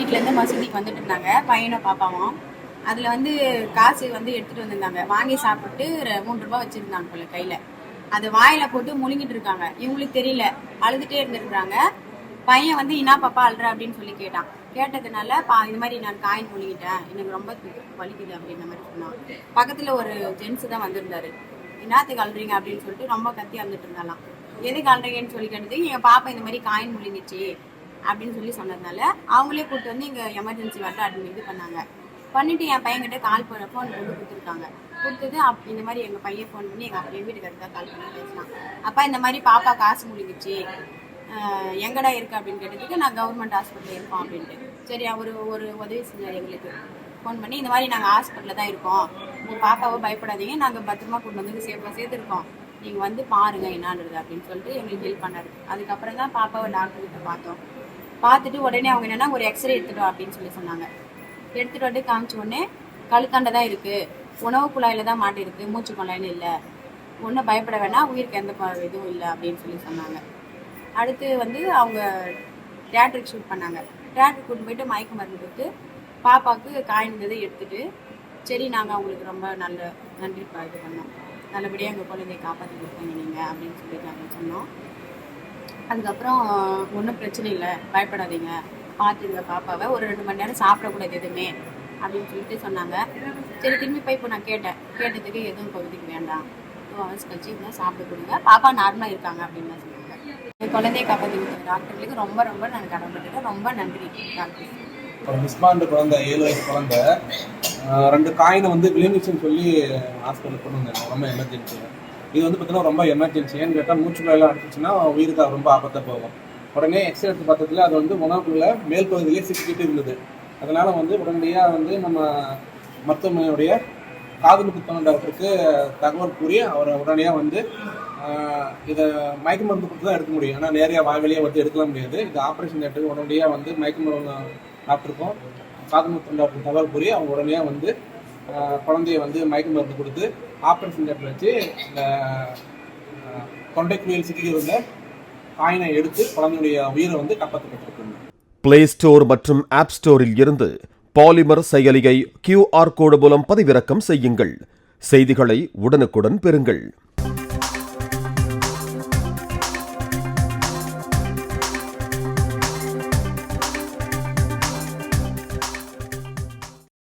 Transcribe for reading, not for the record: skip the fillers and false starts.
வீட்டிலேருந்து மசூதிக்கு வந்துட்டு இருந்தாங்க பையனும் பாப்பாவும். அதில் வந்து காசு வந்து எடுத்துகிட்டு வந்திருந்தாங்க. வாங்கி சாப்பிட்டு 3 ரூபா வச்சுருந்தாங்க போல கையில். அது வாயில் போட்டு முழுங்கிட்டு இருக்காங்க. இவங்களுக்கு தெரியல, அழுதுகிட்டே இருந்துருக்குறாங்க. பையன் வந்து இன்னா பாப்பா அழுற அப்படின்னு சொல்லி கேட்டான். கேட்டதுனால இது மாதிரி நான் காயின் முழுங்கிட்டேன், எனக்கு ரொம்ப வலிக்குது அப்படின்ற மாதிரி சொன்னான். பக்கத்தில் ஒரு ஜென்ஸு தான் வந்திருந்தாரு. என்னத்துக்கு அழுறீங்க அப்படின்னு சொல்லிட்டு ரொம்ப கத்தி அழுதுட்டு இருந்தாலாம். எதுக்கு அழுறீங்கன்னு சொல்லி கேட்டதுக்கு எங்கள் பாப்பா இந்த மாதிரி காயின் முழுங்கிச்சு அப்படின்னு சொல்லி சொன்னதுனால அவங்களே கூப்பிட்டு வந்து இங்கே எமர்ஜென்சி வார்டு இது பண்ணாங்க. பண்ணிட்டு என் பையன்கிட்ட கால் பண்ண ஃபோன் கொண்டு கொடுத்துருக்காங்க. கொடுத்தது இந்த மாதிரி எங்கள் பையன் ஃபோன் பண்ணி என் வீட்டுக்காரர் தான் கால் பண்ணி பேசினான். அப்பா இந்த மாதிரி பாப்பா காசு முழுங்கிச்சு, எங்கடா இருக்கு அப்படின்னு கேட்டதுக்கு நான் கவர்மெண்ட் ஹாஸ்பிட்டலில் இருக்கோம் அப்படின்ட்டு. சரி, அவர் ஒரு உதவி செஞ்சார் எங்களுக்கு. ஃபோன் பண்ணி இந்த மாதிரி நாங்கள் ஹாஸ்பிட்டலில் தான் இருக்கோம், உங்கள் பாப்பாவை பயப்படாதீங்க, நாங்கள் பத்திரமா கொண்டு வந்து சேஃபாக சேர்த்துருக்கோம், நீங்கள் வந்து பாருங்க என்னான்றது அப்படின்னு சொல்லிட்டு எங்களுக்கு ஹெல்ப் பண்ணாரு. அதுக்கப்புறம் தான் பாப்பாவை டாக்டர்கிட்ட பார்த்தோம். பார்த்துட்டு உடனே அவங்க என்னென்னா ஒரு எக்ஸ்ரே எடுத்துட்டோம் அப்படின்னு சொல்லி சொன்னாங்க. எடுத்துகிட்டு வந்து காமிச்ச உடனே கழுத்தாண்டை தான் இருக்குது, உணவு குழாயில் தான் மாட்டிருக்கு, மூச்சு குழாயின்னு இல்லை, ஒன்றும் பயப்பட வேணாம், உயிருக்கு எந்த இதுவும் இல்லை அப்படின்னு சொல்லி சொன்னாங்க. அடுத்து வந்து அவங்க தியேட்டருக்கு ஷூட் பண்ணாங்க. தியேட்டருக்கு கூட்டு போயிட்டு மயக்க மருந்து கொடுத்து பாப்பாவுக்கு காய்ந்ததை எடுத்துகிட்டு சரி நாங்கள் அவங்களுக்கு ரொம்ப நன்றி இது பண்ணோம், நல்லபடியாக எங்கள் குழந்தைய காப்பாற்றி கொடுத்தீங்க நீங்கள் அப்படின்னு சொல்லி நாங்கள் சொன்னோம். அதுக்கப்புறம் ஒன்றும் பிரச்சனை இல்லை, பயப்படாதீங்க, பார்த்துங்க பாப்பாவை, ஒரு 2 மணி நேரம் சாப்பிடக்கூடாது எதுவுமே அப்படின்னு சொல்லிட்டு சொன்னாங்க. சரி, திரும்பி போய் இப்போ நான் கேட்டதுக்கு எதுவும் இப்போதைக்கு வேண்டாம், 2 ஹவர்ஸ் கழிச்சு இருந்தால் சாப்பிட கொடுங்க, பாப்பா நார்மலாக இருக்காங்க அப்படின்னு சொன்னாங்க. என் குழந்தைய காப்பாற்றி கொடுத்த டாக்டர்களுக்கு ரொம்ப ரொம்ப நான் கடமைப்பட்டுட்டேன். ரொம்ப நன்றி டாக்டர். ஒரு மிஸ்பாண்டு குழந்தை, 7 வயசு குழந்தை, 2 காயினை வந்து விழுந்துச்சுன்னு சொல்லி ஹாஸ்பிட்டலுக்கு கொண்டு வந்தாங்க. ரொம்ப எமர்ஜென்சி. இது வந்து பார்த்தீங்கன்னா ரொம்ப எமர்ஜென்சி. ஏன்னு கேட்டால் மூச்சுக்குள்ளெல்லாம் அடிச்சிச்சுன்னா உயிருக்கு ரொம்ப ஆபத்தாக போகும். உடனே எக்ஸ்ரே எடுத்து பார்த்ததுல அது வந்து உணவுக்குள்ள மேல் பகுதியிலே சிக்கிட்டு இருந்தது. அதனால வந்து உடனடியாக வந்து நம்ம மருத்துவமனையுடைய காது மூக்கு தொண்டை டாக்டருக்கு தகவல் கூறி அவரை உடனடியாக வந்து இதை மயக்க மருந்து கொடுத்து தான் எடுக்க முடியும். ஏன்னா நேரடியாக வாய்வழியாக வந்து எடுக்கலாம் முடியாது. இது ஆப்ரேஷன் தேட்டருக்கு உடனடியாக வந்து மயக்க மருந்து டாக்டருக்கும் காது மூக்கு தொண்டை டாக்டருக்கு தகவல் கூறி அவங்க உடனடியாக வந்து குழந்தைய வந்து மயக்க மருந்து கொடுத்து ஆப்ரேஷன் தேட்டர் வச்சு இந்த தொண்டைக்குழியில் சிக்கியிருந்த காயினை எடுத்து குழந்தையுடைய உயிரை வந்து காப்பாற்றப்பட்டிருக்கு. பிளே ஸ்டோர் மற்றும் ஆப் ஸ்டோரில் இருந்து பாலிமர் செயலியை QR கோடு மூலம் பதிவிறக்கம் செய்யுங்கள். செய்திகளை உடனுக்குடன் பெறுங்கள்.